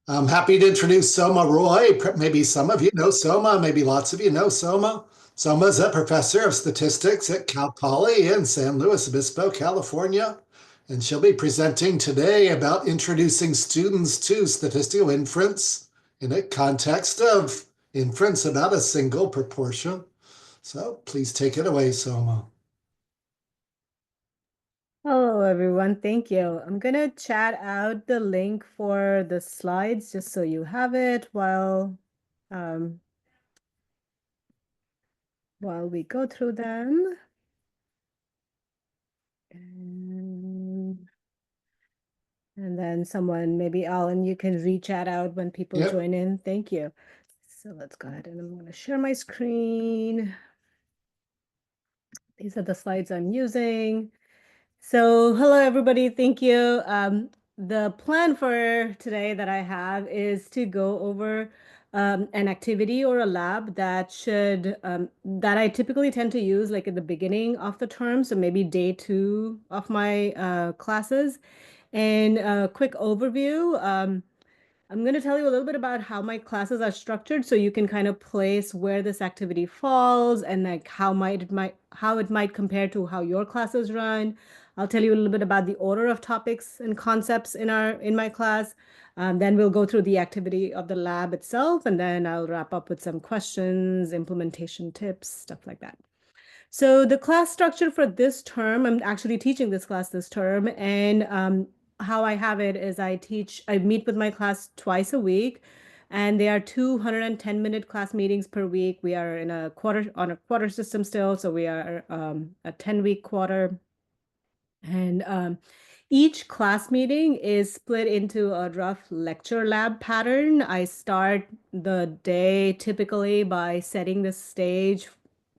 I'm happy to introduce Soma Roy. Maybe some of you know Soma, maybe lots of you know Soma. Soma is a professor of statistics at Cal Poly in San Luis Obispo, California. And she'll be presenting today about introducing students to statistical inference in a context of inference about a single proportion. So please take it away, Soma. Hello, everyone. Thank you. I'm gonna chat out the link for the slides just so you have it um, while we go through them. And, and then someone, maybe Alan, you can re-chat out when people Yep. join in. Thank you. So let's go ahead and I'm gonna share my screen. These are the slides I'm using. So, hello everybody, thank you. The plan for today that I have is to go over an activity or a lab that I typically tend to use like at the beginning of the term, so maybe day two of my classes. And a quick overview. I'm going to tell you a little bit about how my classes are structured so you can kind of place where this activity falls and like how it might compare to how your classes run. I'll tell you a little bit about the order of topics and concepts in my class. Then we'll go through the activity of the lab itself, and then I'll wrap up with some questions, implementation tips, stuff like that. So the class structure for this term, I'm actually teaching this class this term, and how I have it is I meet with my class twice a week, and they are 210-minute class meetings per week. We are on a quarter system still, so we are a 10-week quarter. And each class meeting is split into a rough lecture lab pattern. I start the day typically by setting the stage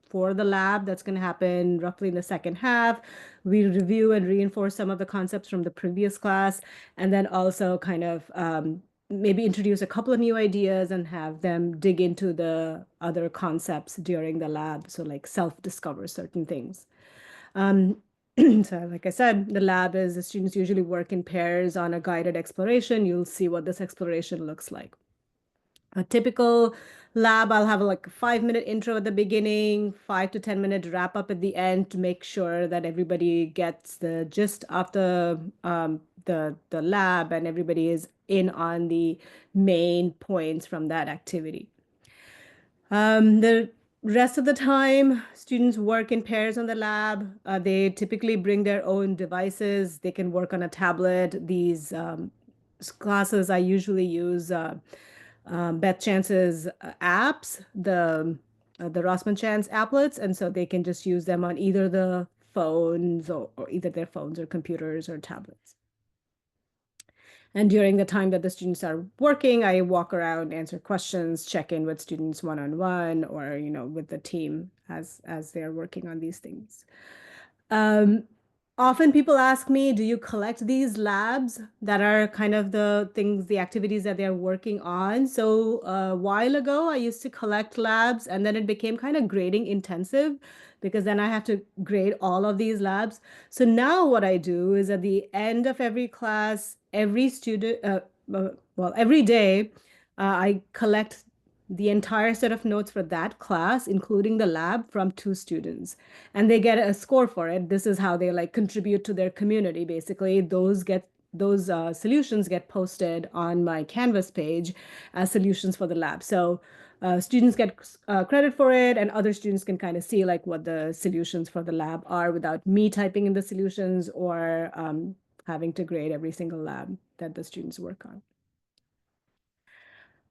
for the lab that's going to happen roughly in the second half. We review and reinforce some of the concepts from the previous class, and then also kind of maybe introduce a couple of new ideas and have them dig into the other concepts during the lab. So, like self-discover certain things. Um, so, like I said, the lab is the students usually work in pairs on a guided exploration. You'll see what this exploration looks like. A typical lab, I'll have like a 5-minute intro at the beginning, 5 to 10 minute wrap up at the end to make sure that everybody gets the gist of the lab and everybody is in on the main points from that activity. The rest of the time, students work in pairs on the lab. They typically bring their own devices. They can work on a tablet. These classes, I usually use Beth Chance's apps, the Rossman Chance applets, and so they can just use them on either the phones or either their phones or computers or tablets. And during the time that the students are working, I walk around, answer questions, check in with students one-on-one or, with the team as they're working on these things. Um, Often people ask me, do you collect these labs that are kind of the things, the activities that they're working on? So a while ago, I used to collect labs and then it became kind of grading intensive because then I have to grade all of these labs. So now what I do is at the end of every class, every student, well, every day, I collect the entire set of notes for that class, including the lab from 2 students, and they get a score for it. This is how they like contribute to their community. Basically, those solutions get posted on my Canvas page as solutions for the lab. So students get credit for it, and other students can kind of see like what the solutions for the lab are without me typing in the solutions or having to grade every single lab that the students work on.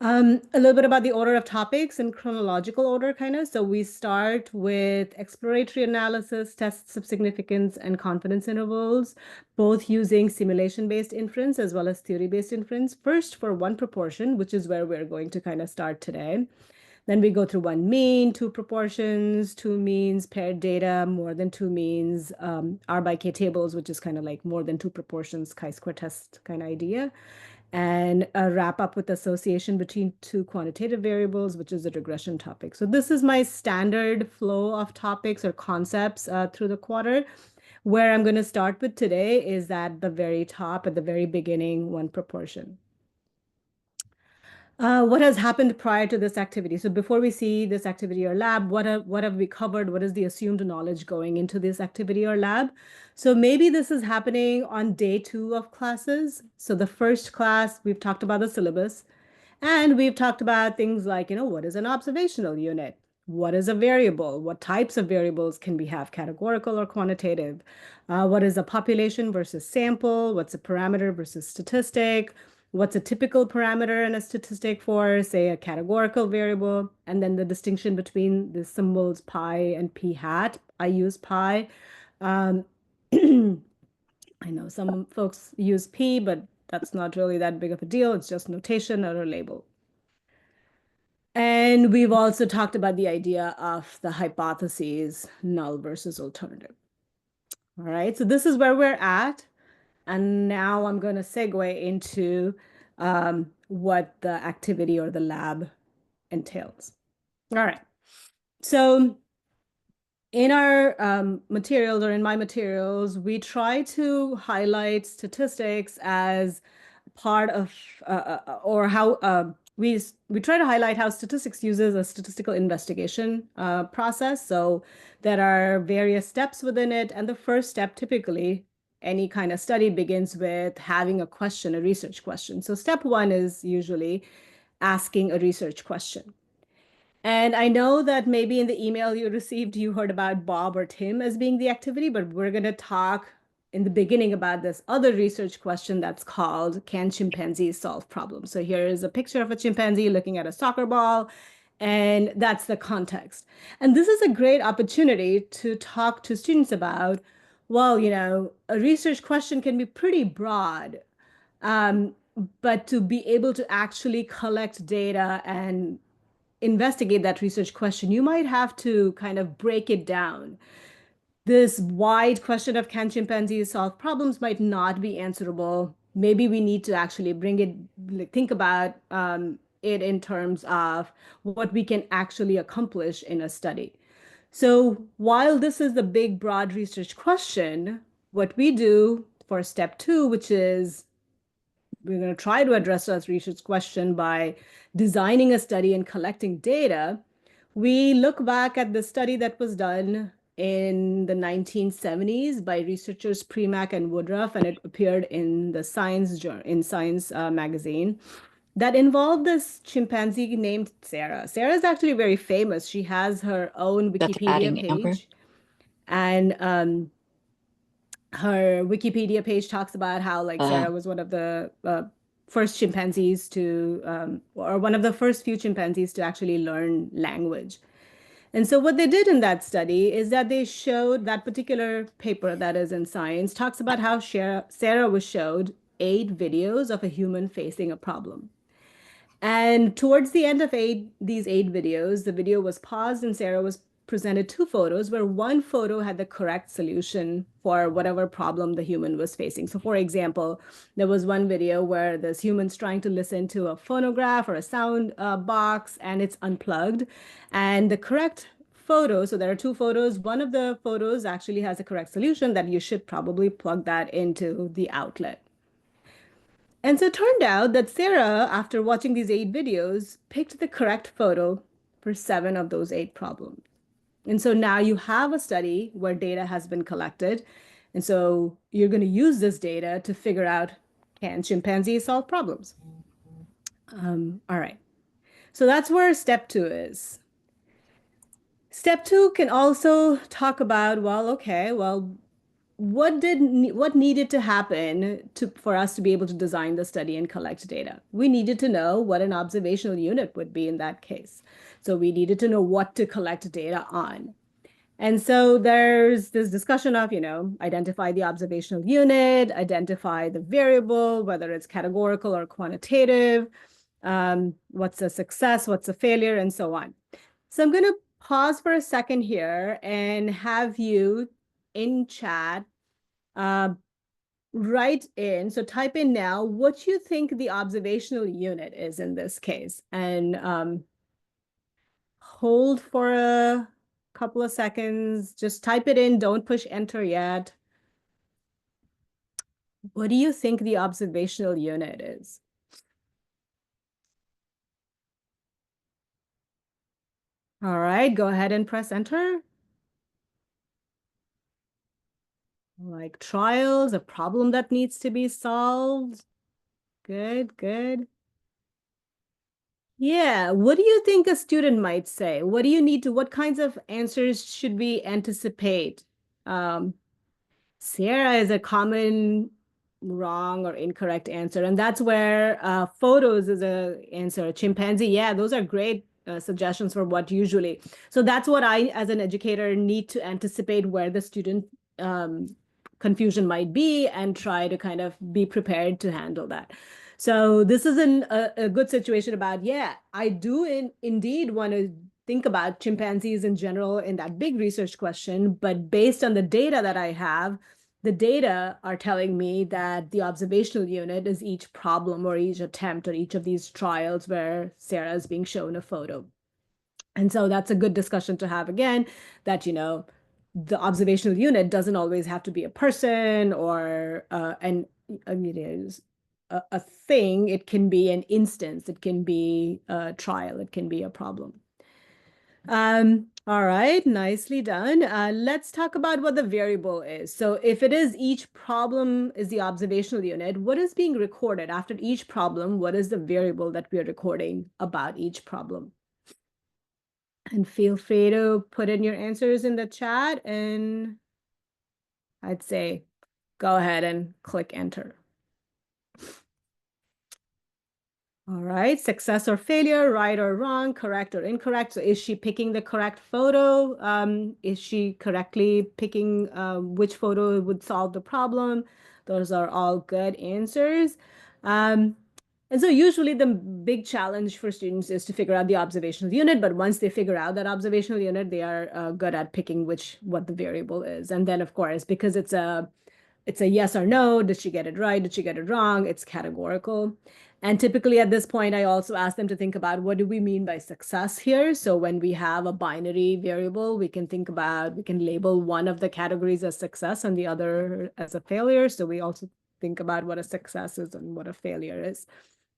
A little bit about the order of topics in chronological order, kind of. So we start with exploratory analysis, tests of significance, and confidence intervals, both using simulation-based inference as well as theory-based inference. First for one proportion, which is where we're going to kind of start today. Then we go through one mean, two proportions, two means, paired data, more than two means, R by K tables, which is kind of like more than two proportions, chi-square test kind of idea, and wrap up with association between two quantitative variables, which is a regression topic. So this is my standard flow of topics or concepts through the quarter. Where I'm going to start with today is at the very top, at the very beginning, one proportion. What has happened prior to this activity? So before we see this activity or lab, what have we covered? What is the assumed knowledge going into this activity or lab? So maybe this is happening on day 2 of classes. So the first class, we've talked about the syllabus. And we've talked about things like, what is an observational unit? What is a variable? What types of variables can we have, categorical or quantitative? What is a population versus sample? What's a parameter versus statistic? What's a typical parameter and a statistic for, say, a categorical variable? And then the distinction between the symbols pi and p hat. I use pi. Um, I know some folks use p, but that's not really that big of a deal. It's just notation or a label. And we've also talked about the idea of the hypotheses, null versus alternative. All right, so this is where we're at. And now I'm going to segue into what the activity or the lab entails. All right, so in our materials or in my materials, we try to highlight statistics as part of or how we try to highlight how statistics uses a statistical investigation process. So there are various steps within it, and the first step, typically, any kind of study begins with having a question, a research question. So step 1 is usually asking a research question. And I know that maybe in the email you received, you heard about Bob or Tim as being the activity, but we're going to talk in the beginning about this other research question that's called, can chimpanzees solve problems? So here is a picture of a chimpanzee looking at a soccer ball, and that's the context. And this is a great opportunity to talk to students about, well, a research question can be pretty broad, um, but to be able to actually collect data and investigate that research question, you might have to kind of break it down. This wide question of can chimpanzees solve problems might not be answerable. Maybe we need to actually bring it, like, think about it in terms of what we can actually accomplish in a study. So while this is the big, broad research question, what we do for step 2, which is we're going to try to address that research question by designing a study and collecting data. We look back at the study that was done in the 1970s by researchers Premack and Woodruff, and it appeared in the Science magazine, that involved this chimpanzee named Sarah. Sarah is actually very famous. She has her own That's Wikipedia adding Amber. page, and her Wikipedia page talks about how, like, Uh, Sarah was one of the first chimpanzees to, or one of the first few chimpanzees to actually learn language. And so what they did in that study is that they showed that particular paper that is in Science talks about how Sarah was showed 8 videos of a human facing a problem. And towards the end of these 8 videos, the video was paused and Sarah was presented 2 photos where one photo had the correct solution for whatever problem the human was facing. So for example, there was one video where this human's trying to listen to a phonograph or a sound box, and it's unplugged. And the correct photo, so there are 2 photos. One of the photos actually has a correct solution that you should probably plug that into the outlet. And so it turned out that Sarah, after watching these 8 videos, picked the correct photo for 7 of those 8 problems. And so now you have a study where data has been collected. And so you're going to use this data to figure out, can chimpanzees solve problems? All right. So that's where step 2 is. Step 2 can also talk about, well, okay, well, what needed to happen for us to be able to design the study and collect data? We needed to know what an observational unit would be in that case. So we needed to know what to collect data on. And so there's this discussion of, identify the observational unit, identify the variable, whether it's categorical or quantitative, what's a success, what's a failure, and so on. So I'm going to pause for a second here and have you in chat write in, so type in now what you think the observational unit is in this case, and hold for a couple of seconds. Just type it in. Don't push enter yet. What do you think the observational unit is? All right, go ahead and press enter. Like trials, a problem that needs to be solved. Good, good. Yeah, what do you think a student might say? What do you need to, what kinds of answers should we anticipate? Um, Sierra is a common wrong or incorrect answer, and that's where photos is a answer. Chimpanzee, yeah, those are great suggestions for what usually. So that's what I, as an educator, need to anticipate where the student confusion might be and try to kind of be prepared to handle that. So this is a good situation about, yeah, I do indeed want to think about chimpanzees in general in that big research question, but based on the data that I have, the data are telling me that the observational unit is each problem or each attempt or each of these trials where Sarah is being shown a photo. And so that's a good discussion to have again, that, the observational unit doesn't always have to be a person or I mean, it is a thing. It can be an instance. It can be a trial. It can be a problem. All right, nicely done. Let's talk about what the variable is. So if it is each problem is the observational unit, what is being recorded after each problem? What is the variable that we are recording about each problem? And feel free to put in your answers in the chat, and I'd say go ahead and click enter. All right, success or failure, right or wrong, correct or incorrect. So is she picking the correct photo? Is she correctly picking which photo would solve the problem? Those are all good answers. Um, and so usually the big challenge for students is to figure out the observational unit, but once they figure out that observational unit, they are good at picking what the variable is. And then of course, because it's a yes or no. Did she get it right? Did she get it wrong? It's categorical. And typically at this point, I also ask them to think about what do we mean by success here? So when we have a binary variable, we can label one of the categories as success and the other as a failure. So we also think about what a success is and what a failure is,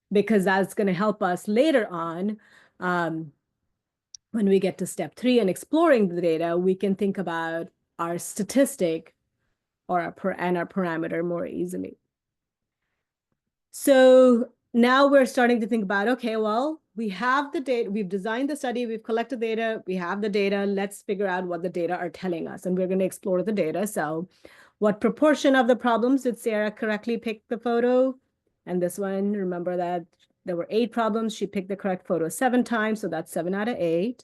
because that's going to help us later on. When we get to step 3 and exploring the data, we can think about our statistic or our parameter more easily. So now we're starting to think about, okay, well, we have the data, we've designed the study, we've collected data, we have the data, let's figure out what the data are telling us. And we're going to explore the data. So what proportion of the problems did Sarah correctly pick the photo? And this one, remember that there were 8 problems. She picked the correct photo 7 times. So that's 7 out of 8.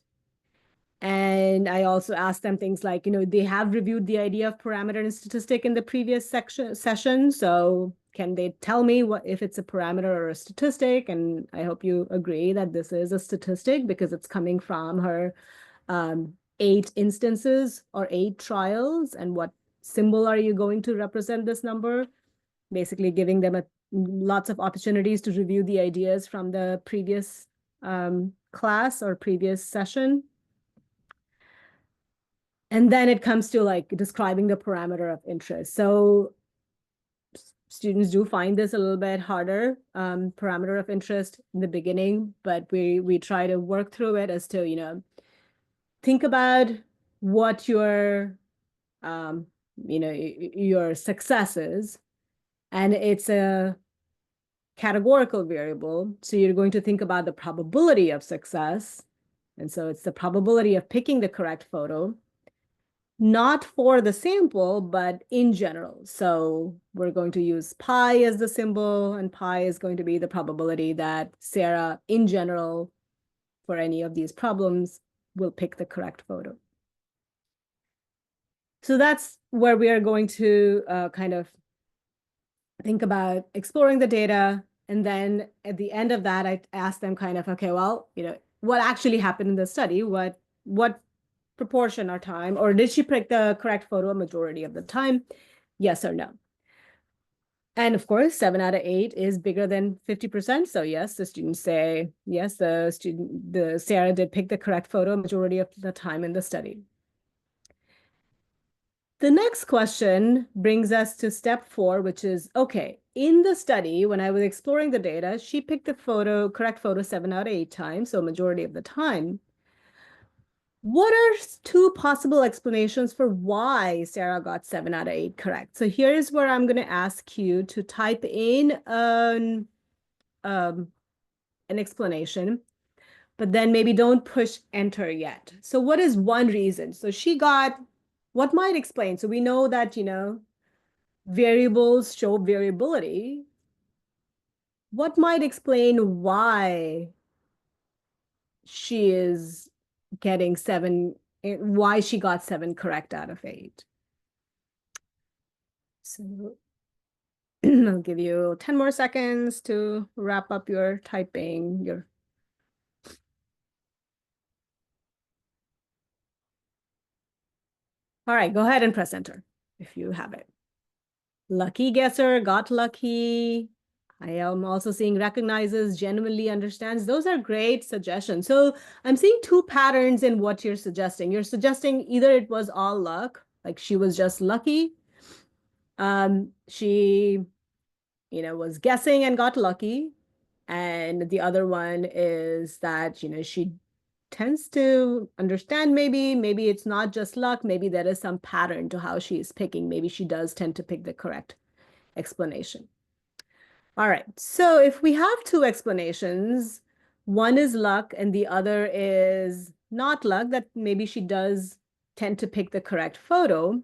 And I also asked them things like, they have reviewed the idea of parameter and statistic in the previous session. So can they tell me what if it's a parameter or a statistic? And I hope you agree that this is a statistic because it's coming from her 8 instances or 8 trials. And what symbol are you going to represent this number? Basically giving them lots of opportunities to review the ideas from the previous class or previous session. And then it comes to like describing the parameter of interest. So students do find this a little bit harder, parameter of interest in the beginning, but we try to work through it as to, think about what your success is. And it's a categorical variable. So you're going to think about the probability of success. And so it's the probability of picking the correct photo, not for the sample, but in general. So we're going to use pi as the symbol, and pi is going to be the probability that Sarah, in general, for any of these problems, will pick the correct photo. So that's where we are going to kind of think about exploring the data. And then at the end of that, I asked them kind of, okay, well, what actually happened in the study? What proportion or time, or did she pick the correct photo a majority of the time? Yes or no? And of course, 7 out of 8 is bigger than 50%. So yes, the students say, yes, the Sarah did pick the correct photo majority of the time in the study. The next question brings us to step 4, which is, okay, in the study, when I was exploring the data, she picked the correct photo 7 out of 8 times, so majority of the time. What are two possible explanations for why Sarah got 7 out of 8 correct? So here's where I'm going to ask you to type in um, an explanation, but then maybe don't push enter yet. So what is one reason? So she got, what might explain? So we know that, variables show variability. What might explain why she is getting seven, why she got 7 correct out of 8? So I'll give you 10 more seconds to wrap up your typing. All right, go ahead and press enter if you have it. Lucky guesser, got lucky. I am also seeing recognizes, genuinely understands. Those are great suggestions. So I'm seeing two patterns in what you're suggesting. You're suggesting either it was all luck, like she was just lucky. She, was guessing and got lucky. And the other one is that, she tends to understand maybe it's not just luck, maybe there is some pattern to how she is picking. Maybe she does tend to pick the correct explanation. All right, so if we have two explanations, one is luck and the other is not luck, that maybe she does tend to pick the correct photo.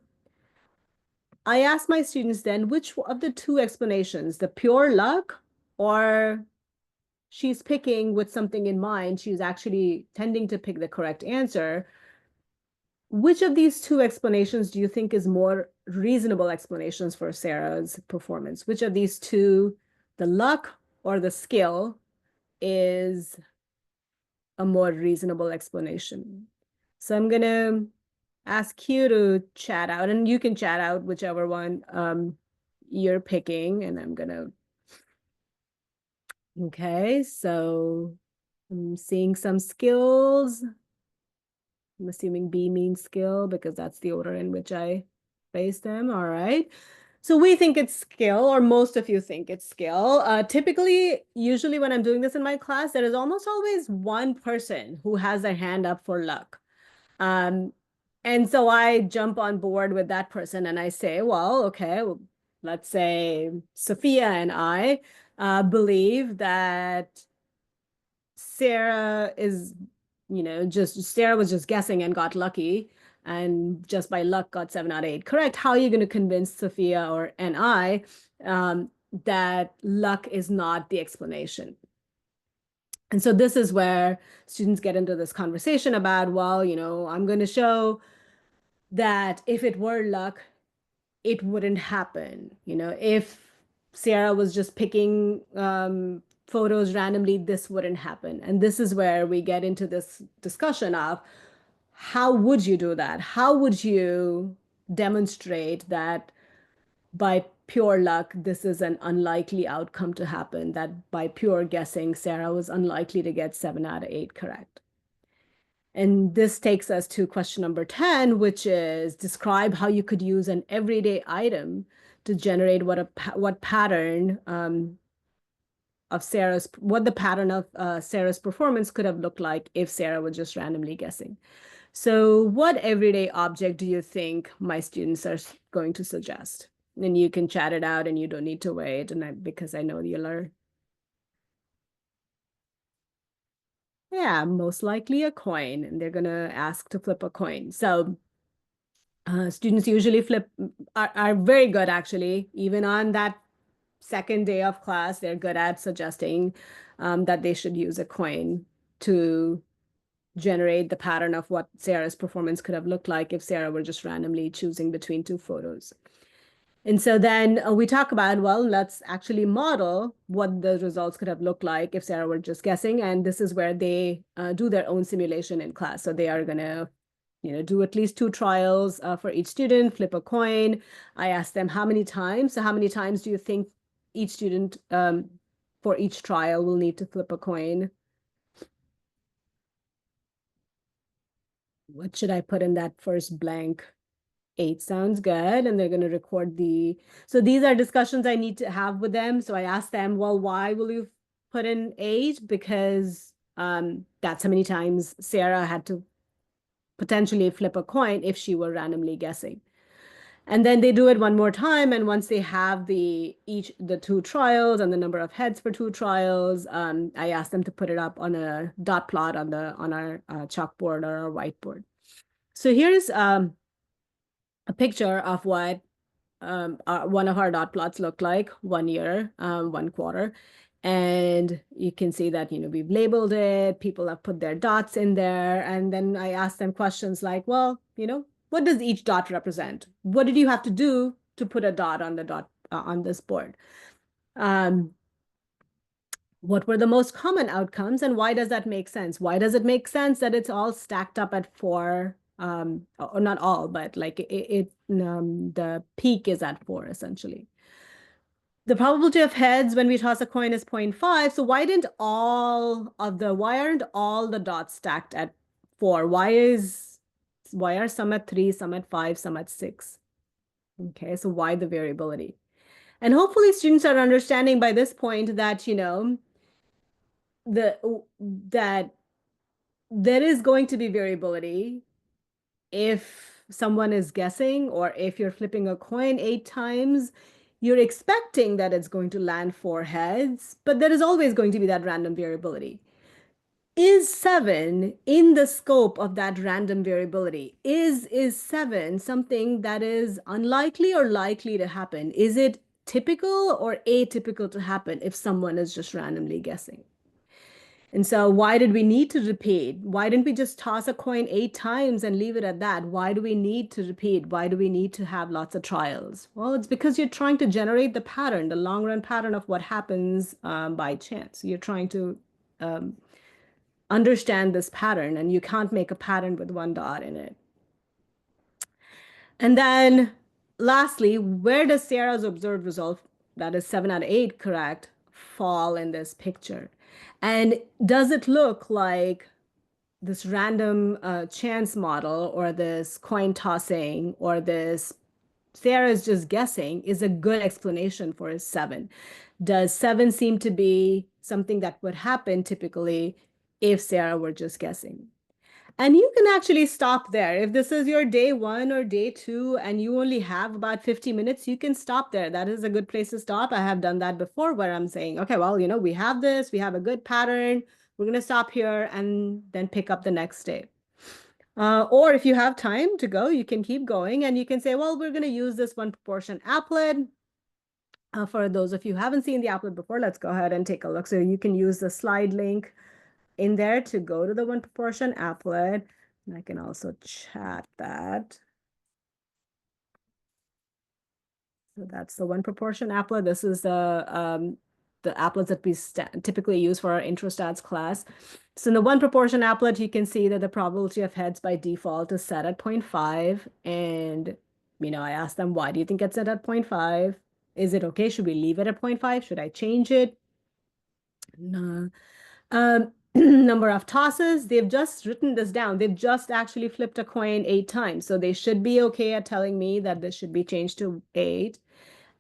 I ask my students then, which of the two explanations, the pure luck or she's picking with something in mind, she's actually tending to pick the correct answer. Which of these two explanations do you think is more reasonable explanations for Sarah's performance? Which of these two, the luck or the skill, is a more reasonable explanation? So I'm going to ask you to chat out, and you can chat out whichever one you're picking, and I'm going to, okay, so I'm seeing some skills. I'm assuming B means skill because that's the order in which I place them. All right. So we think it's skill, or most of you think it's skill. Typically, usually when I'm doing this in my class, there is almost always one person who has their hand up for luck. Um, and so I jump on board with that person and I say, well, okay, well, let's say Sophia and I believe that Sarah is, just Sarah was just guessing and got lucky and just by luck got 7 out of 8 correct. How are you going to convince Sophia or and I that luck is not the explanation? And so this is where students get into this conversation about, well, I'm going to show that if it were luck, it wouldn't happen. If Sarah was just picking photos randomly, this wouldn't happen. And this is where we get into this discussion of how would you do that? How would you demonstrate that by pure luck, this is an unlikely outcome to happen, that by pure guessing, Sarah was unlikely to get 7 out of 8 correct? And this takes us to question number 10, which is describe how you could use an everyday item to generate what pattern of what the pattern of Sarah's performance could have looked like if Sarah was just randomly guessing. So what everyday object do you think my students are going to suggest? And you can chat it out and you don't need to wait, and because I know you'll learn. Yeah, most likely a coin, and they're gonna ask to flip a coin. So students usually are very good actually, even on that second day of class, they're good at suggesting that they should use a coin to generate the pattern of what Sarah's performance could have looked like if Sarah were just randomly choosing between two photos. And so then we talk about, well, let's actually model what the results could have looked like if Sarah were just guessing. And this is where they do their own simulation in class. So they are going to do at least 2 trials for each student, flip a coin. I ask them how many times. So how many times do you think each student for each trial will need to flip a coin? What should I put in that first blank? 8 sounds good. And they're going to record so these are discussions I need to have with them. So I ask them, well, why will you put in 8? Because that's how many times Sarah had to potentially flip a coin if she were randomly guessing. And then they do it one more time, and once they have the two trials and the number of heads for two trials, I ask them to put it up on a dot plot on our chalkboard or our whiteboard. So here's a picture of what one of our dot plots look like 1 year, 1 quarter. And you can see that, we've labeled it, people have put their dots in there. And then I ask them questions like, well, what does each dot represent? What did you have to do to put a dot on the dot on this board? Um, what were the most common outcomes and why does that make sense? Why does it make sense that it's all stacked up at 4? Or not all, but like the peak is at 4 essentially. The probability of heads when we toss a coin is 0.5. So why aren't all the dots stacked at 4? Why are some at 3, some at 5, some at 6? Okay, so why the variability? And hopefully students are understanding by this point that, that there is going to be variability if someone is guessing, or if you're flipping a coin 8 times, you're expecting that it's going to land 4 heads, but there is always going to be that random variability. Is 7 in the scope of that random variability? Is 7 something that is unlikely or likely to happen? Is it typical or atypical to happen if someone is just randomly guessing? And so why did we need to repeat? Why didn't we just toss a coin 8 times and leave it at that? Why do we need to repeat? Why do we need to have lots of trials? Well, it's because you're trying to generate the pattern, the long run pattern of what happens by chance. You're trying to understand this pattern, and you can't make a pattern with one dot in it. And then lastly, where does Sarah's observed result, that is 7 out of 8 correct, fall in this picture? And does it look like this random chance model, or this coin tossing, or this Sarah's just guessing is a good explanation for a 7? Does 7 seem to be something that would happen typically if Sarah were just guessing? And you can actually stop there. If this is your day 1 or day 2 and you only have about 50 minutes, you can stop there. That is a good place to stop. I have done that before, where I'm saying, okay, well, we have this, we have a good pattern. We're going to stop here and then pick up the next day. Or if you have time to go, you can keep going and you can say, well, we're going to use this one proportion applet. For those of you who haven't seen the applet before, let's go ahead and take a look. So you can use the slide link in there to go to the one proportion applet. And I can also chat that. So that's the one proportion applet. This is the applets that we typically use for our intro stats class. So in the one proportion applet, you can see that the probability of heads by default is set at 0.5. And, I asked them, why do you think it's set at 0.5? Is it okay? Should we leave it at 0.5? Should I change it? No. Number of tosses, they've just written this down. They've just actually flipped a coin 8 times. So they should be okay at telling me that this should be changed to 8.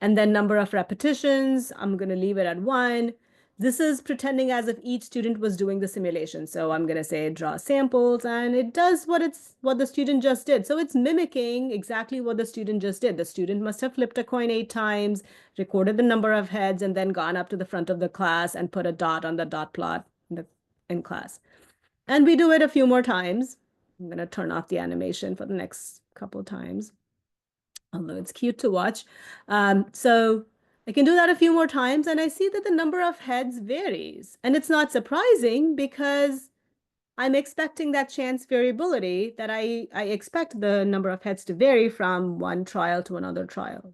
And then number of repetitions, I'm going to leave it at 1. This is pretending as if each student was doing the simulation. So I'm going to say draw samples, and it does what the student just did. So it's mimicking exactly what the student just did. The student must have flipped a coin 8 times, recorded the number of heads, and then gone up to the front of the class and put a dot on the dot plot in class. And we do it a few more times. I'm going to turn off the animation for the next couple of times, although it's cute to watch. So I can do that a few more times, and I see that the number of heads varies. And it's not surprising, because I'm expecting that chance variability, that I expect the number of heads to vary from one trial to another trial.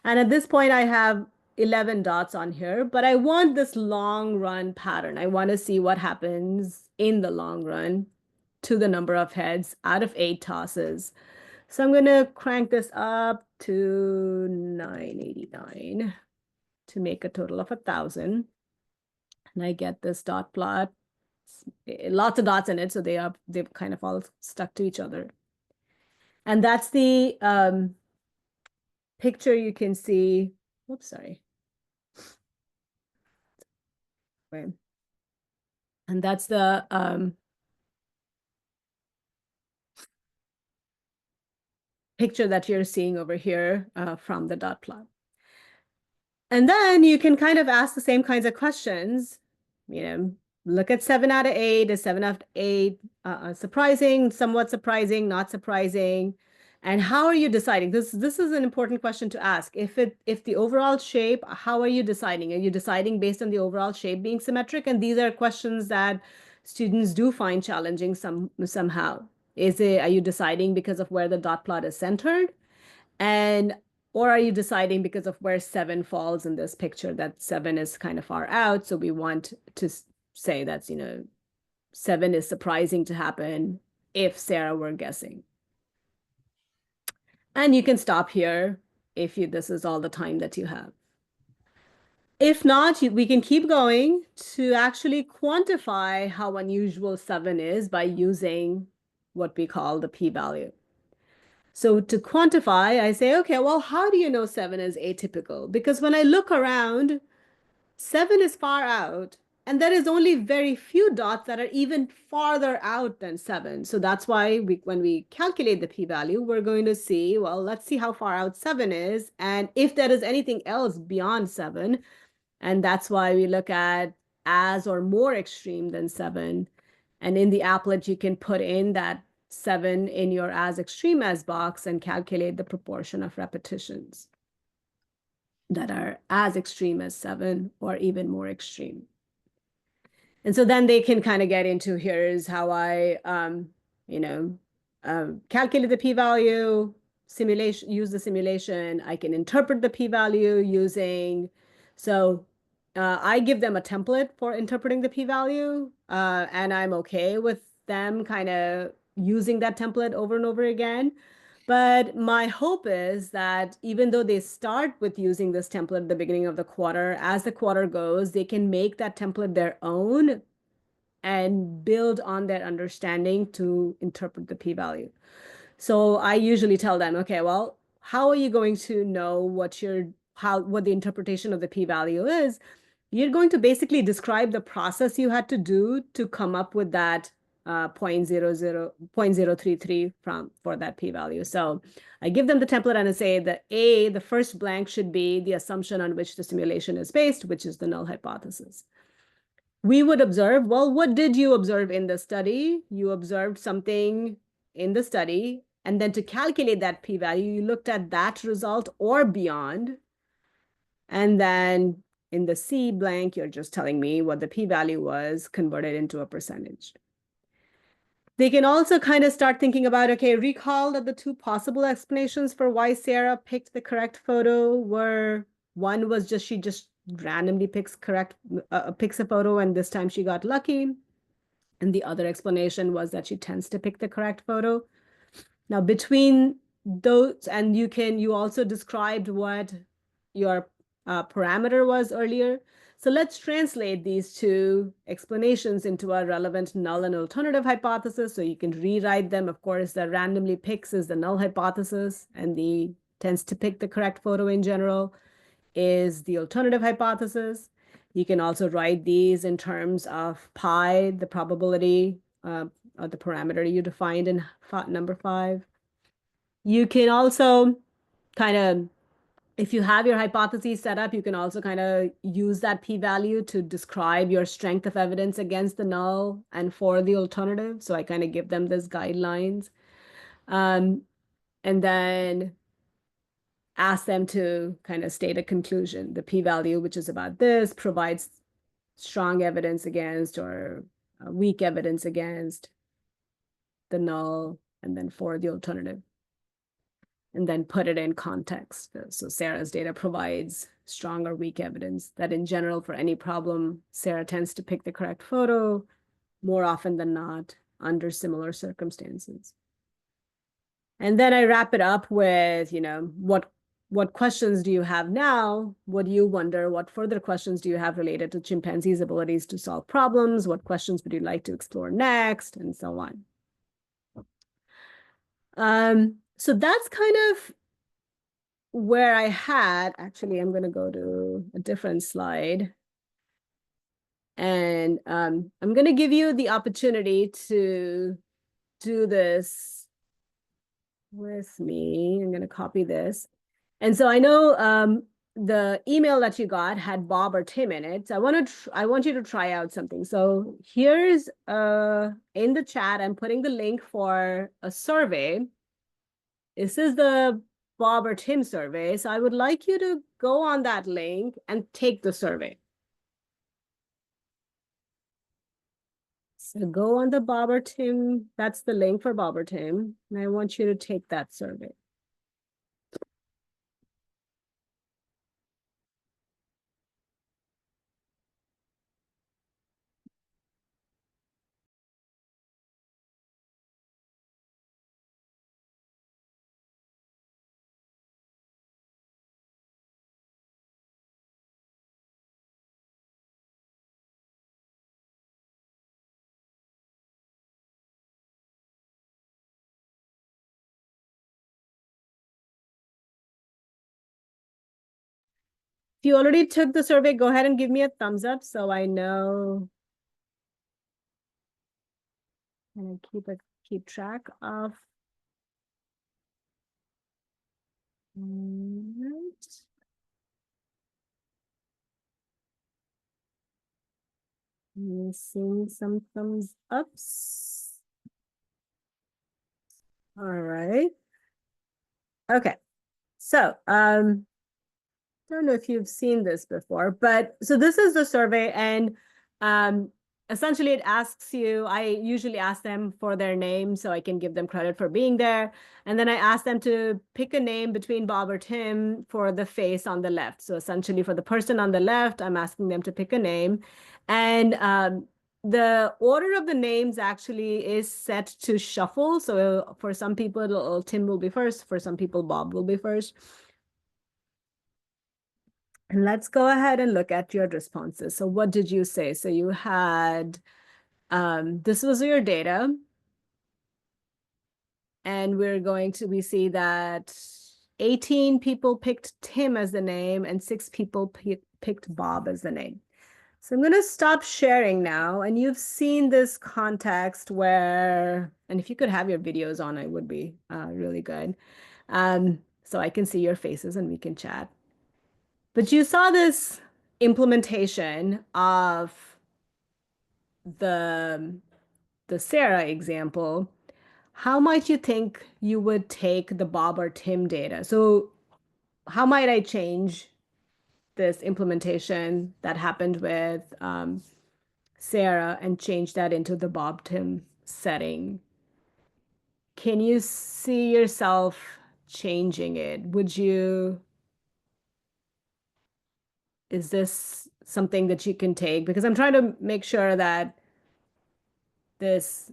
And at this point, I have 11 dots on here, but I want this long run pattern. I want to see what happens in the long run to the number of heads out of 8 tosses. So I'm going to crank this up to 989 to make a total of 1,000. And I get this dot plot. Lots of dots in it, so they've kind of all stuck to each other. And that's the picture you can see. Oops, sorry. Wait. And that's the picture that you're seeing over here from the dot plot. And then you can kind of ask the same kinds of questions, look at 7 out of 8. Is 7 out of 8 surprising, somewhat surprising, not surprising? And how are you deciding? This is an important question to ask. If the overall shape, how are you deciding? Are you deciding based on the overall shape being symmetric? And these are questions that students do find challenging somehow. Are you deciding because of where the dot plot is centered? And or are you deciding because of where 7 falls in this picture, that 7 is kind of far out? So we want to say that's, 7 is surprising to happen if Sarah were guessing. And you can stop here if this is all the time that you have. If not, we can keep going to actually quantify how unusual 7 is by using what we call the p-value. So to quantify, I say, okay, well, how do you know 7 is atypical? Because when I look around, 7 is far out, and there is only very few dots that are even farther out than 7. So that's why when we calculate the p-value, we're going to see, well, let's see how far out 7 is, and if there is anything else beyond 7. And that's why we look at as or more extreme than 7. And in the applet, you can put in that 7 in your as extreme as box and calculate the proportion of repetitions that are as extreme as 7 or even more extreme. And so then they can kind of get into, here's how I, calculate the p-value, simulation, use the simulation. I can interpret the p-value using, so I give them a template for interpreting the p-value, and I'm okay with them kind of using that template over and over again. But my hope is that even though they start with using this template at the beginning of the quarter, as the quarter goes, they can make that template their own and build on their understanding to interpret the p-value. So I usually tell them, okay, well, how are you going to know what the interpretation of the p-value is? You're going to basically describe the process you had to do to come up with that 0.033 for that p-value. So I give them the template and I say that the first blank should be the assumption on which the simulation is based, which is the null hypothesis. We would observe, well, what did you observe in the study? You observed something in the study, and then to calculate that p-value, you looked at that result or beyond. And then in the C blank, you're just telling me what the p-value was converted into a percentage. They can also kind of start thinking about, okay, recall that the 2 possible explanations for why Sarah picked the correct photo were, one was she just randomly picks a photo, and this time she got lucky. And the other explanation was that she tends to pick the correct photo. Now between those, and you also described what your parameter was earlier. So let's translate these 2 explanations into a relevant null and alternative hypothesis. So you can rewrite them. Of course, the randomly picks is the null hypothesis, and the tends to pick the correct photo in general is the alternative hypothesis. You can also write these in terms of pi, the probability of the parameter you defined in number 5. You can also kind of, if you have your hypotheses set up, you can also kind of use that p-value to describe your strength of evidence against the null and for the alternative. So I kind of give them these guidelines. And then ask them to kind of state a conclusion. The p-value, which is about this, provides strong evidence against or weak evidence against the null, and then for the alternative. And then put it in context. So Sarah's data provides strong or weak evidence that in general, for any problem, Sarah tends to pick the correct photo more often than not under similar circumstances. And then I wrap it up with, what questions do you have now? What do you wonder? What further questions do you have related to chimpanzees' abilities to solve problems? What questions would you like to explore next? And so on. So that's kind of where I had, actually, I'm going to go to a different slide. And I'm going to give you the opportunity to do this with me. I'm going to copy this. And so I know the email that you got had Bob or Tim in it. So I want you to try out something. So here's in the chat, I'm putting the link for a survey. This is the Bob or Tim survey. So I would like you to go on that link and take the survey. So go on the Bob or Tim. That's the link for Bob or Tim. And I want you to take that survey. If you already took the survey, go ahead and give me a thumbs up so I know. And keep track of. Right. Missing some thumbs ups. All right. Okay. So, don't know if you've seen this before, but so this is the survey, and um, essentially it asks you, I usually ask them for their name so I can give them credit for being there. And then I ask them to pick a name between Bob or Tim for the face on the left. So essentially for the person on the left, I'm asking them to pick a name. And the order of the names actually is set to shuffle. So for some people, Tim will be first. For some people, Bob will be first. And let's go ahead and look at your responses. So what did you say? So you had, this was your data. And we see that 18 people picked Tim as the name and 6 people picked Bob as the name. So I'm going to stop sharing now. And you've seen this context where, and if you could have your videos on, it would be really good. So I can see your faces and we can chat. But you saw this implementation of the the Sarah example. How might you think you would take the Bob or Tim data? So how might I change this implementation that happened with Sarah and change that into the Bob Tim setting? Can you see yourself changing it? Is this something that you can take? Because I'm trying to make sure that this,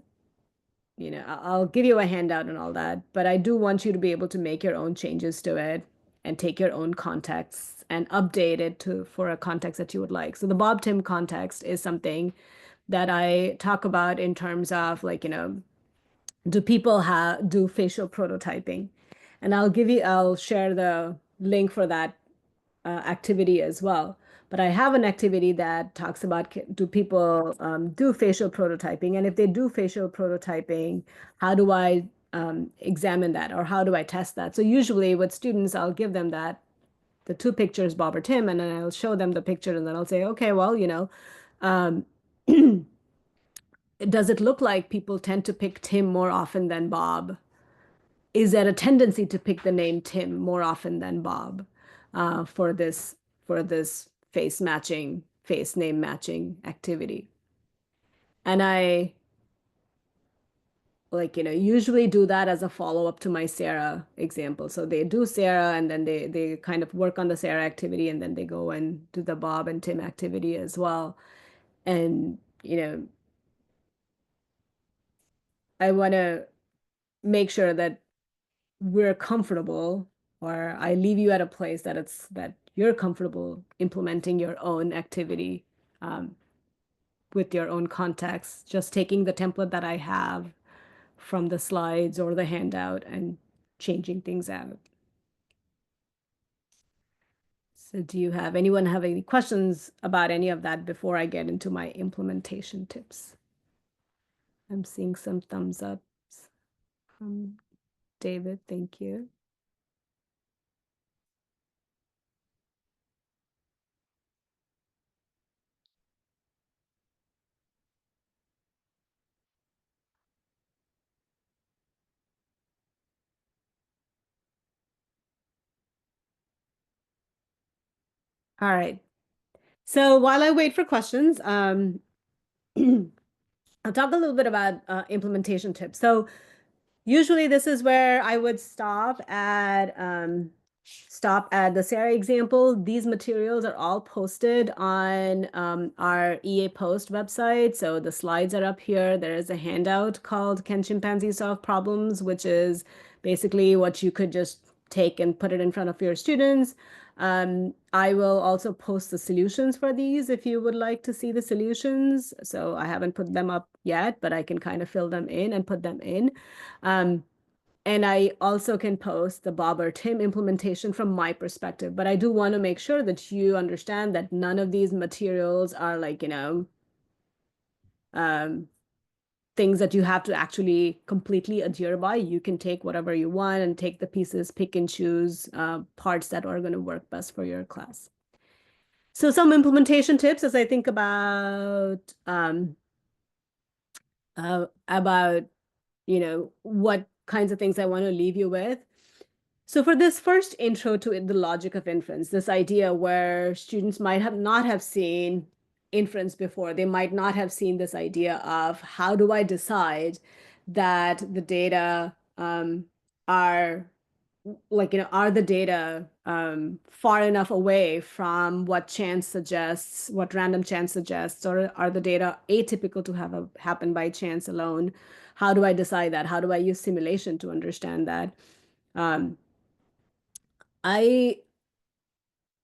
I'll give you a handout and all that, but I do want you to be able to make your own changes to it and take your own contexts and update it for a context that you would like. So the Bob Tim context is something that I talk about in terms of like, do people do facial prototyping? And I'll share the link for that activity as well. But I have an activity that talks about do people do facial prototyping? And if they do facial prototyping, how do I examine that or how do I test that? So usually with students, I'll give them the 2 pictures, Bob or Tim, and then I'll show them the picture and then I'll say, okay, well, um, does it look like people tend to pick Tim more often than Bob? Is there a tendency to pick the name Tim more often than Bob for this face name matching activity? And I usually do that as a follow-up to my Sarah example. So they do Sarah and then they kind of work on the Sarah activity and then they go and do the Bob and Tim activity as well. And I want to make sure that we're comfortable, or I leave you at a place that you're comfortable implementing your own activity um, with your own context, just taking the template that I have from the slides or the handout and changing things out. So do you have anyone have any questions about any of that before I get into my implementation tips? I'm seeing some thumbs ups. David. Thank you. All right. So while I wait for questions, I'll talk a little bit about implementation tips. So usually this is where I would stop at the Sarah example. These materials are all posted on our EA Post website. So the slides are up here. There is a handout called Can Chimpanzees Solve Problems, which is basically what you could just take and put it in front of your students. I will also post the solutions for these if you would like to see the solutions. So I haven't put them up yet, but I can kind of fill them in and put them in. Um, and I also can post the Bob or Tim implementation from my perspective. But I do want to make sure that you understand that none of these materials are like, um, things that you have to actually completely adhere by. You can take whatever you want and take the pieces, pick and choose parts that are going to work best for your class. So some implementation tips as I think about what kinds of things I want to leave you with. So for this first intro to the logic of inference, this idea where students might have not have seen inference before, they might not have seen this idea of how do I decide that the data are are the data far enough away from what chance suggests, what random chance suggests, or are the data atypical to have happen by chance alone? How do I decide that? How do I use simulation to understand that? Um, I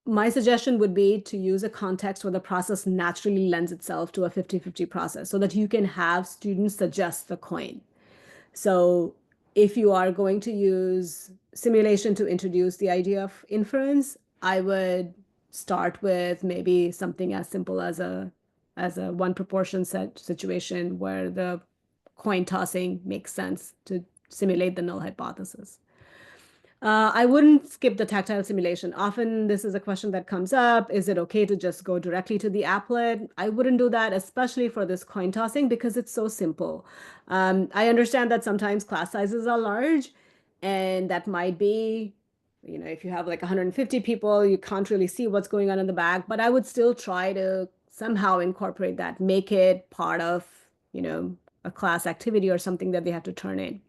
My suggestion would be to use a context where the process naturally lends itself to a 50-50 process so that you can have students suggest the coin. So if you are going to use simulation to introduce the idea of inference, I would start with maybe something as simple as a one proportion set situation where the coin tossing makes sense to simulate the null hypothesis. I wouldn't skip the tactile simulation. Often this is a question that comes up. Is it okay to just go directly to the applet? I wouldn't do that, especially for this coin tossing, because it's so simple. I understand that sometimes class sizes are large, and that might be, if you have like 150 people, you can't really see what's going on in the back, but I would still try to somehow incorporate that, make it part of, a class activity or something that they have to turn in.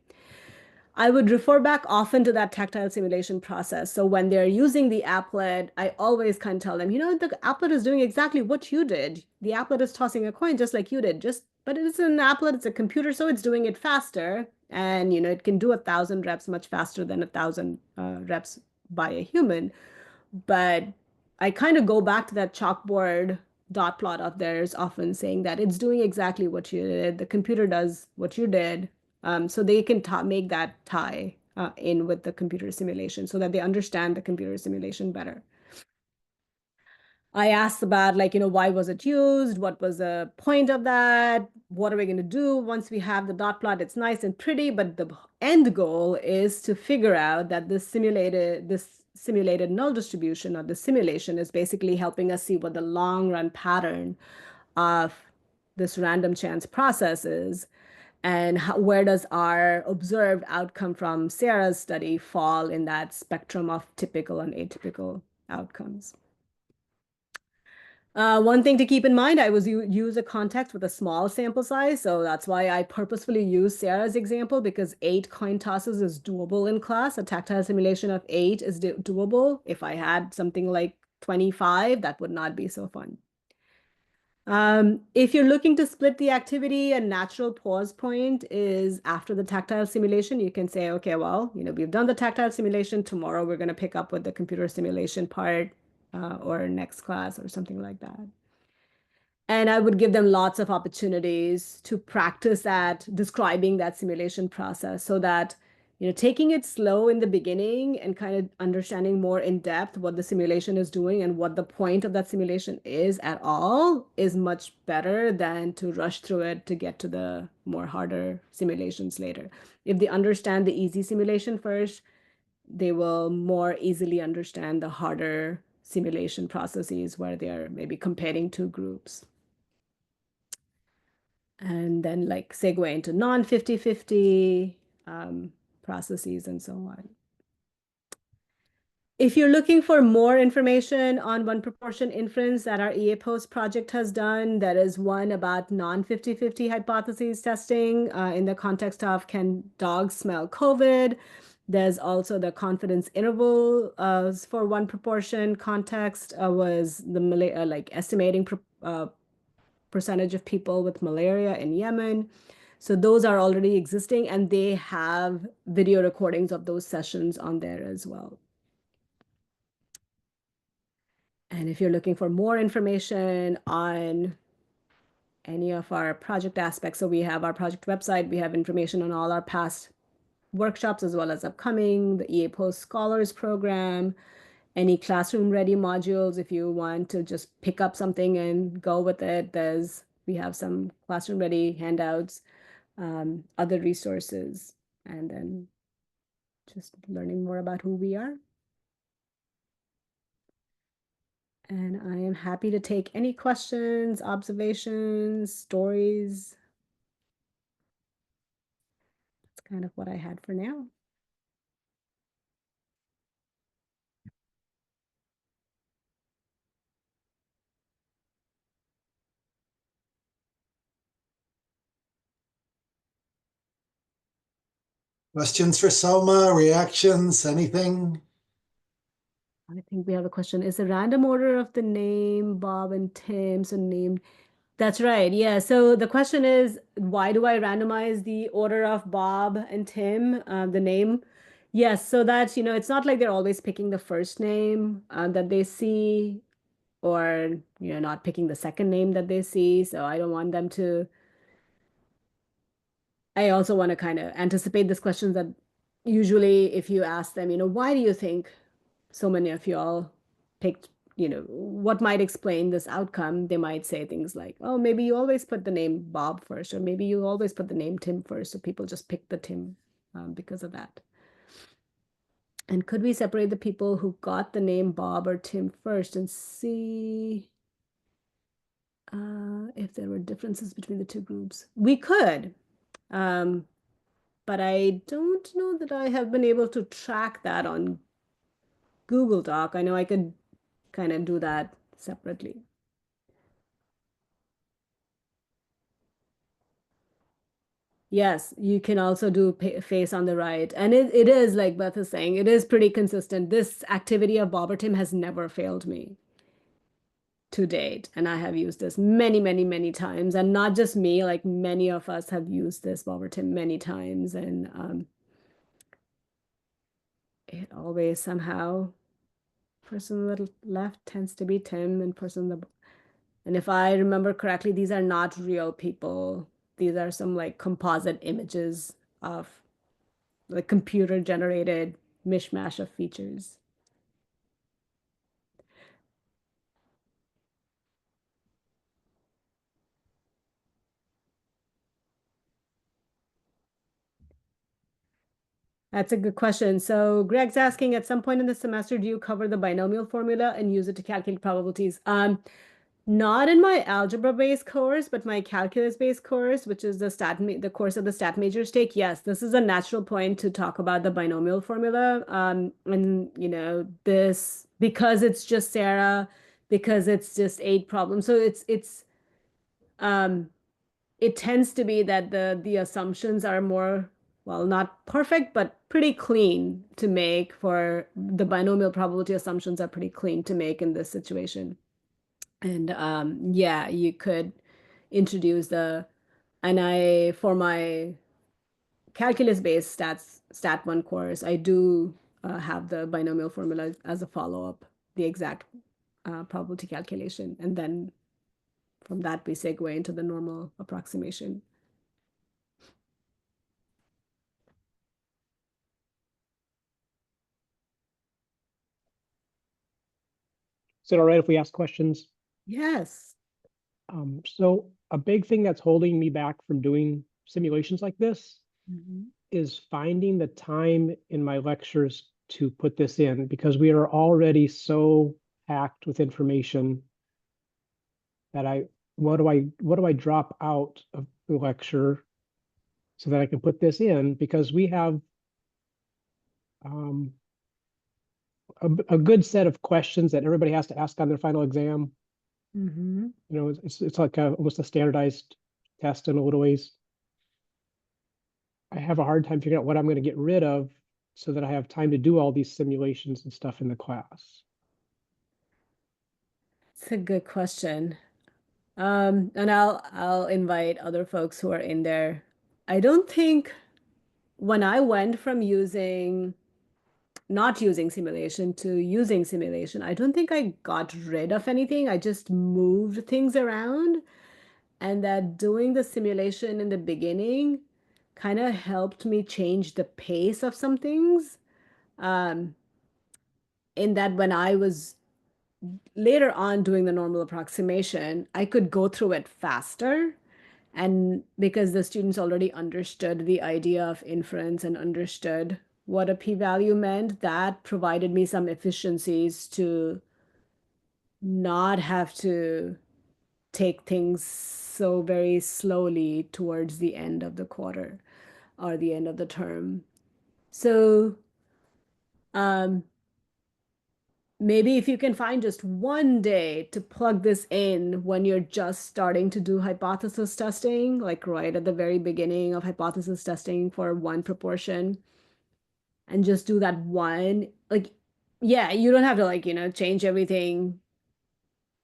I would refer back often to that tactile simulation process. So when they're using the applet, I always kind of tell them, the applet is doing exactly what you did. The applet is tossing a coin just like you did, but it's an applet, it's a computer, so it's doing it faster. And, it can do 1,000 reps much faster than 1,000 reps by a human. But I kind of go back to that chalkboard dot plot of theirs, often saying that it's doing exactly what you did. The computer does what you did. So they can make that tie in with the computer simulation so that they understand the computer simulation better. I asked about why was it used? What was the point of that? What are we going to do once we have the dot plot? It's nice and pretty, but the end goal is to figure out that this simulated null distribution or the simulation is basically helping us see what the long run pattern of this random chance process is and where does our observed outcome from Sarah's study fall in that spectrum of typical and atypical outcomes. One thing to keep in mind, I was use a context with a small sample size. So that's why I purposefully use Sarah's example because 8 coin tosses is doable in class. A tactile simulation of 8 is doable. If I had something like 25, that would not be so fun. If you're looking to split the activity, a natural pause point is after the tactile simulation. You can say, okay, well, we've done the tactile simulation. Tomorrow we're going to pick up with the computer simulation part or next class or something like that. And I would give them lots of opportunities to practice at describing that simulation process so that taking it slow in the beginning and kind of understanding more in depth what the simulation is doing and what the point of that simulation is at all is much better than to rush through it to get to the more harder simulations later. If they understand the easy simulation first, they will more easily understand the harder simulation processes where they're maybe comparing two groups. And then like segue into non-50-50 processes and so on. If you're looking for more information on one proportion inference that our EA Post project has done, there is one about non-50-50 hypotheses testing in the context of can dogs smell COVID? There's also the confidence interval for one proportion context was the like estimating percentage of people with malaria in Yemen. So those are already existing and they have video recordings of those sessions on there as well. And if you're looking for more information on any of our project aspects, so we have our project website, we have information on all our past workshops as well as upcoming, the EA Post Scholars Program, any classroom ready modules. If you want to just pick up something and go with it, we have some classroom ready handouts, other resources, and then just learning more about who we are. And I am happy to take any questions, observations, stories. That's kind of what I had for now. Questions for Soma, reactions, anything? I think we have a question. Is the random order of the name Bob and Tim so named? That's right. Yeah. So the question is, why do I randomize the order of Bob and Tim, the name? Yes, so that, it's not like they're always picking the first name that they see or, not picking the second name that they see. So I don't want them to, I also want to kind of anticipate this question that usually if you ask them, why do you think so many of y'all picked, what might explain this outcome? They might say things like, oh, maybe you always put the name Bob first, or maybe you always put the name Tim first. So people just pick the Tim because of that. And could we separate the people who got the name Bob or Tim first and see if there were differences between the two groups? We could. Um, but I don't know that I have been able to track that on Google Doc. I know I could kind of do that separately. Yes, you can also do face on the right. And it is, like Beth is saying, it is pretty consistent. This activity of Bob or Tim has never failed me to date. And I have used this many, many, many times. And not just me, like many of us have used this Bob or Tim many times. And it always somehow, person on the left tends to be Tim and person on the and if I remember correctly, these are not real people. These are some like composite images of the computer generated mishmash of features. That's a good question. So Greg's asking, at some point in the semester, do you cover the binomial formula and use it to calculate probabilities? Not in my algebra-based course, but my calculus-based course, which is the course of the stat majors take. Yes, this is a natural point to talk about the binomial formula. And this because it's just Sarah, because it's just 8 problems. So um it tends to be that the assumptions are more, well, not perfect, but pretty clean to make for the binomial probability assumptions are pretty clean to make in this situation. And yeah, you could introduce and for my calculus-based stat one course, I do have the binomial formula as a follow-up, the exact probability calculation. And then from that, we segue into the normal approximation. Is it all right if we ask questions? Yes. So a big thing that's holding me back from doing simulations like this Mhm. is finding the time in my lectures to put this in, because we are already so packed with information that what do I drop out of the lecture so that I can put this in, because we have um, a good set of questions that everybody has to ask on their final exam. Mhm. You know, it's like almost a standardized test in a little ways. I have a hard time figuring out what I'm going to get rid of so that I have time to do all these simulations and stuff in the class. It's a good question. And I'll invite other folks who are in there. I don't think when I went from not using simulation to using simulation, I don't think I got rid of anything. I just moved things around, and that doing the simulation in the beginning kind of helped me change the pace of some things. Um, in that when I was later on doing the normal approximation, I could go through it faster. And because the students already understood the idea of inference and understood what a p-value meant, that provided me some efficiencies to not have to take things so very slowly towards the end of the quarter or the end of the term. So um, maybe if you can find just one day to plug this in when you're just starting to do hypothesis testing, like right at the very beginning of hypothesis testing for one proportion, and just do that one, like, yeah, you don't have to like, change everything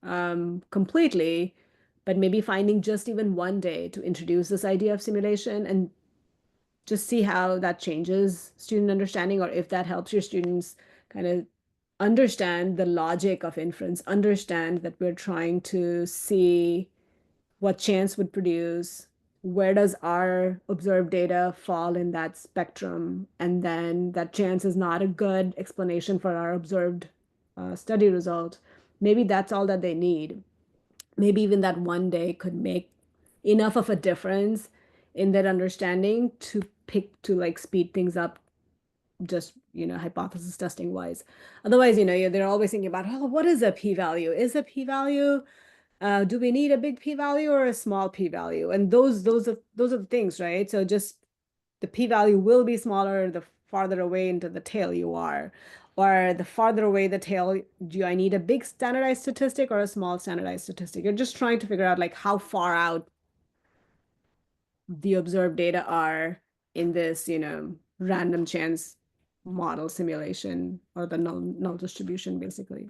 completely, but maybe finding just even one day to introduce this idea of simulation and just see how that changes student understanding, or if that helps your students kind of understand the logic of inference, understand that we're trying to see what chance would produce, where does our observed data fall in that spectrum, and then that chance is not a good explanation for our observed study result. Maybe that's all that they need. Maybe even that one day could make enough of a difference in their understanding to like speed things up, just hypothesis testing wise. Otherwise, they're always thinking about, oh, what is a p-value? Is a p-value, do we need a big p-value or a small p-value? And those are the things, right? So just the p-value will be smaller the farther away into the tail you are. Or the farther away the tail, do I need a big standardized statistic or a small standardized statistic? You're just trying to figure out like how far out the observed data are in this, random chance model simulation, or the null distribution, basically.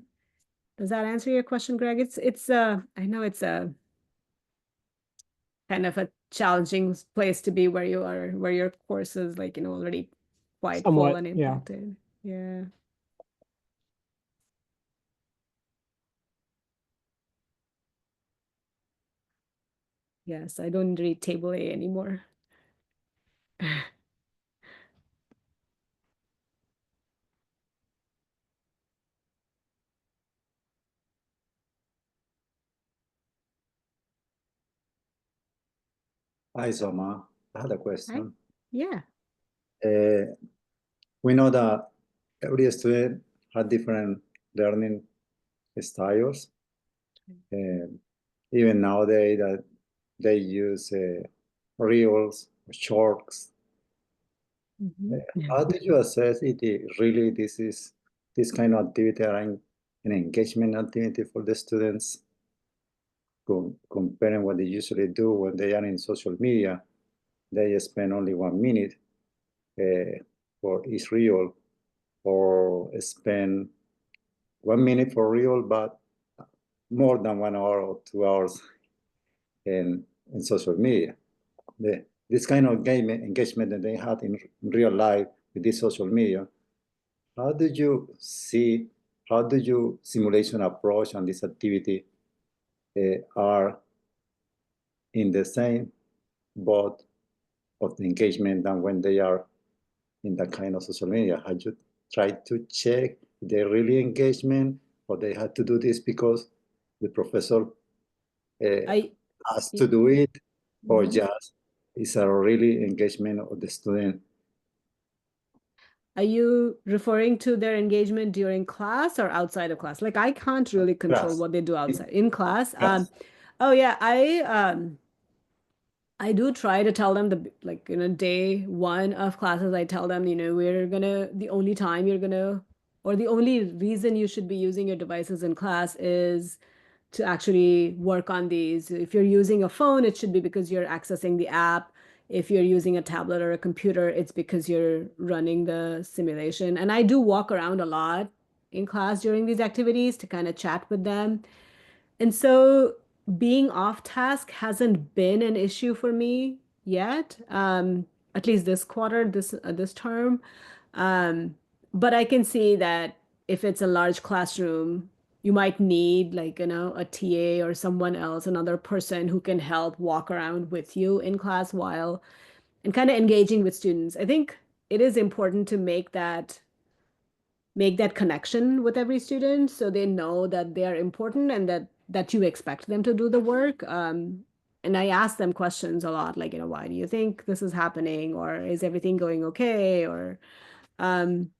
Does that answer your question, Greg? I know it's a kind of a challenging place to be where you are, where your course is like, already quite full Somewhat, and yeah. impacted. Yeah. Yes, I don't read table A anymore. Hi, Soma. I had a Right? question. Yeah. We know that every student has different learning styles. Even nowadays that they use reels, shorts. How did you assess it? Really, this kind of activity are an engagement activity for the students, comparing what they usually do when they are in social media. They spend only 1 minute for each reel, or spend 1 minute for real, but more than 1 hour or 2 hours in social media. This kind of engagement that they had in real life with this social media, how did you see, how do you simulation approach and this activity are in the same boat of the engagement than when they are in that kind of social media? Have you tried to check if they're really engagement, or they had to do this because the professor I asked to do it, or Mhm. just it's a really engagement of the student? Are you referring to their engagement during class or outside of class? Like I can't really control Class. what they do outside in class. Class. Oh yeah, I do try to tell them like day one of classes, I tell them, the only time you're gonna or the only reason you should be using your devices in class is to actually work on these. If you're using a phone, it should be because you're accessing the app. If you're using a tablet or a computer, it's because you're running the simulation. And I do walk around a lot in class during these activities to kind of chat with them. And so being off task hasn't been an issue for me yet, at least this quarter, this term. But I can see that if it's a large classroom, you might need like, a TA or someone else, another person who can help walk around with you in class while and kind of engaging with students. I think it is important to make that connection with every student so they know that they are important and that you expect them to do the work. And I ask them questions a lot, like, why do you think this is happening? Or is everything going okay? Or um,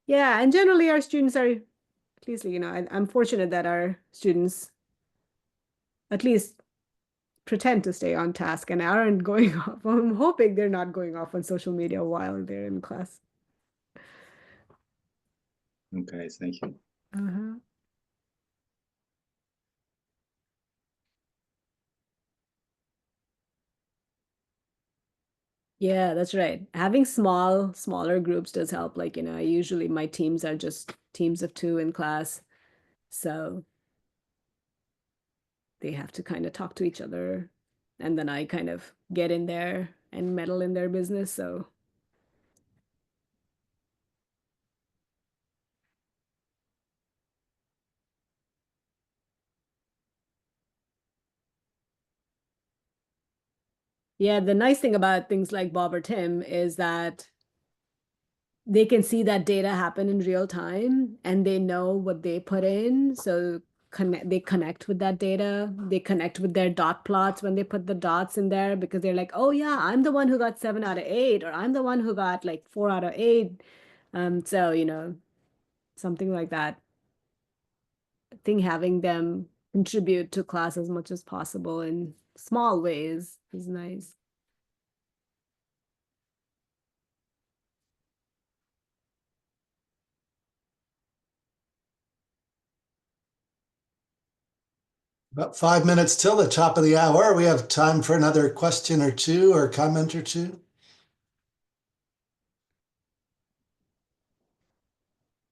yeah, and generally our students are, at least, I'm fortunate that our students at least pretend to stay on task and aren't going off. I'm hoping they're not going off on social media while they're in class. Okay, thank you. Uh-huh. Yeah, that's right. Having smaller groups does help. Like, usually my teams are just teams of two in class. So they have to kind of talk to each other. And then I kind of get in there and meddle in their business. So yeah, the nice thing about things like Bob or Tim is that they can see that data happen in real time and they know what they put in. So they connect with that data. They connect with their dot plots when they put the dots in there because they're like, oh yeah, I'm the one who got 7 out of 8, or I'm the one who got like 4 out of 8. So something like that. I think having them contribute to class as much as possible in small ways is nice. About 5 minutes till the top of the hour. We have time for another question or two or comment or two.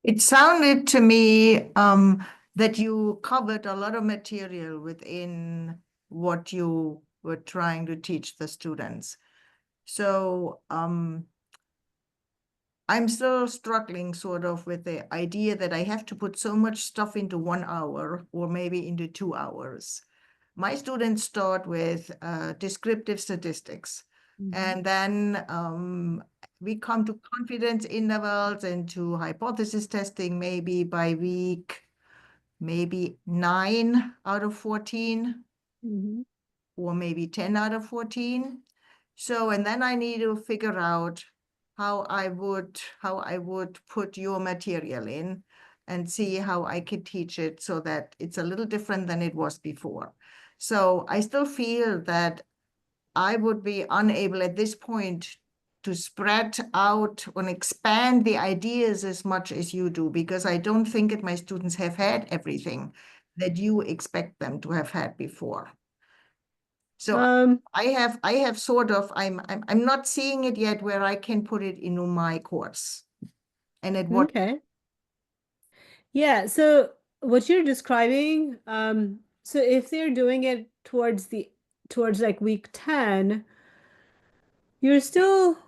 It sounded to me that you covered a lot of material within what you were trying to teach the students. So I'm still struggling sort of with the idea that I have to put so much stuff into 1 hour or maybe into 2 hours. My students start with descriptive statistics. And then we come to confidence intervals and to hypothesis testing maybe by week, maybe 9 out of 14, or maybe 10 out of 14. So, and then I need to figure out how I would put your material in and see how I could teach it so that it's a little different than it was before. So I still feel that I would be unable at this point to spread out and expand the ideas as much as you do, because I don't think that my students have had everything that you expect them to have had before. So I have sort of, I'm not seeing it yet where I can put it into my course. And at what Okay. Yeah, so what you're describing, so if they're doing it towards like week 10, you're still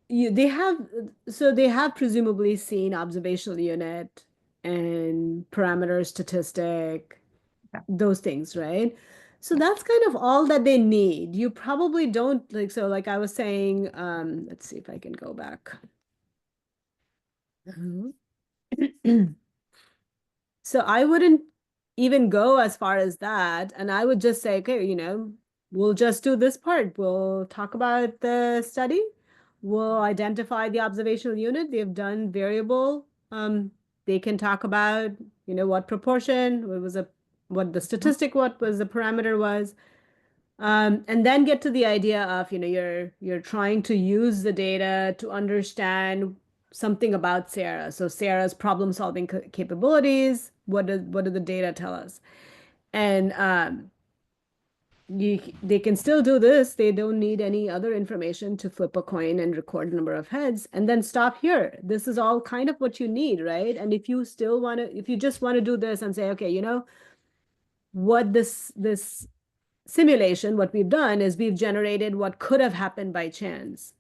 they have presumably seen observational unit and parameter statistic, those things, right? So that's kind of all that they need. You probably don't like I was saying, let's see if I can go back. So I wouldn't even go as far as that. And I would just say, okay, we'll just do this part. We'll talk about the study. We'll identify the observational unit. They've done variable. They can talk about, what proportion, what the statistic, what was the parameter was. And then get to the idea of, you're trying to use the data to understand something about Sarah. So Sarah's problem-solving capabilities, what do the data tell us? And they can still do this. They don't need any other information to flip a coin and record the number of heads and then stop here. This is all kind of what you need, right? And if you just want to do this and say, okay, what this simulation, what we've done is we've generated what could have happened by chance.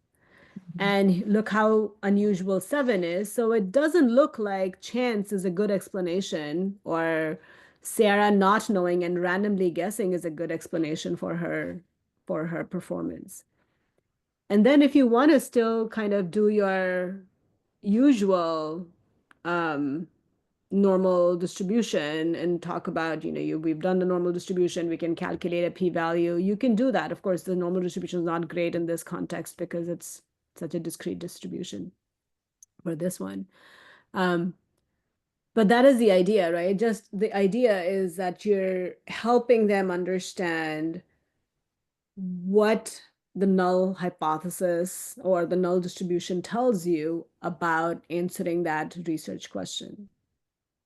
And look how unusual 7 is. So it doesn't look like chance is a good explanation, or Sarah not knowing and randomly guessing is a good explanation for her performance. And then if you want to still kind of do your usual normal distribution and talk about, we've done the normal distribution, we can calculate a p-value, you can do that. Of course, the normal distribution is not great in this context because it's such a discrete distribution for this one. But that is the idea, right? Just the idea is that you're helping them understand what the null hypothesis or the null distribution tells you about answering that research question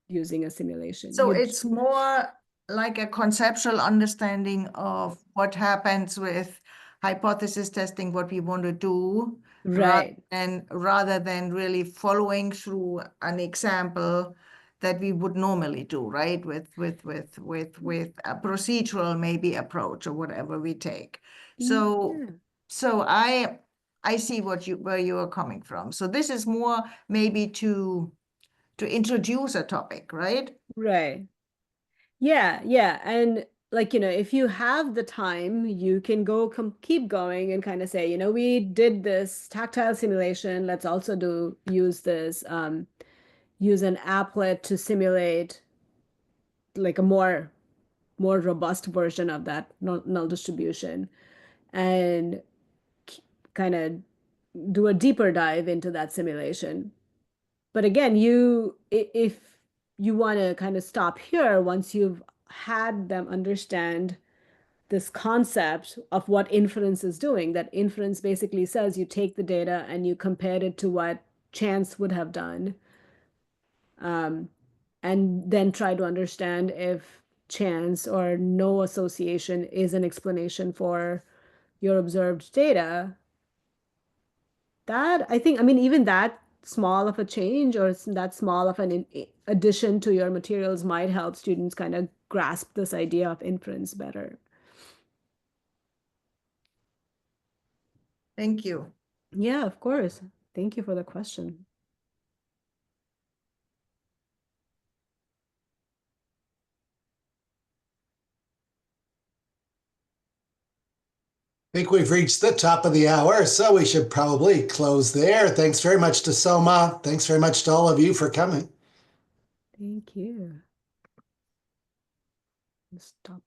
using a simulation. So it's more like a conceptual understanding of what happens with hypothesis testing, what we want to do, right. rather than really following through an example that we would normally do, right? With a procedural maybe approach or whatever we take. So Yeah. so I see where you are coming from. So this is more maybe to introduce a topic, right? Right. Yeah, yeah. And like, if you have the time, you can keep going and kind of say, we did this tactile simulation. Let's also use this, use an applet to simulate like a more robust version of that null distribution, and kind of do a deeper dive into that simulation. But again, if you want to kind of stop here, once you've had them understand this concept of what inference is doing, that inference basically says you take the data and you compare it to what chance would have done, and then try to understand if chance or no association is an explanation for your observed data. That, I think, I mean, even that small of a change or that small of an addition to your materials might help students kind of grasp this idea of inference better. Thank you. Yeah, of course. Thank you for the question. I think we've reached the top of the hour, so we should probably close there. Thanks very much to Soma. Thanks very much to all of you for coming. Thank you. Stop.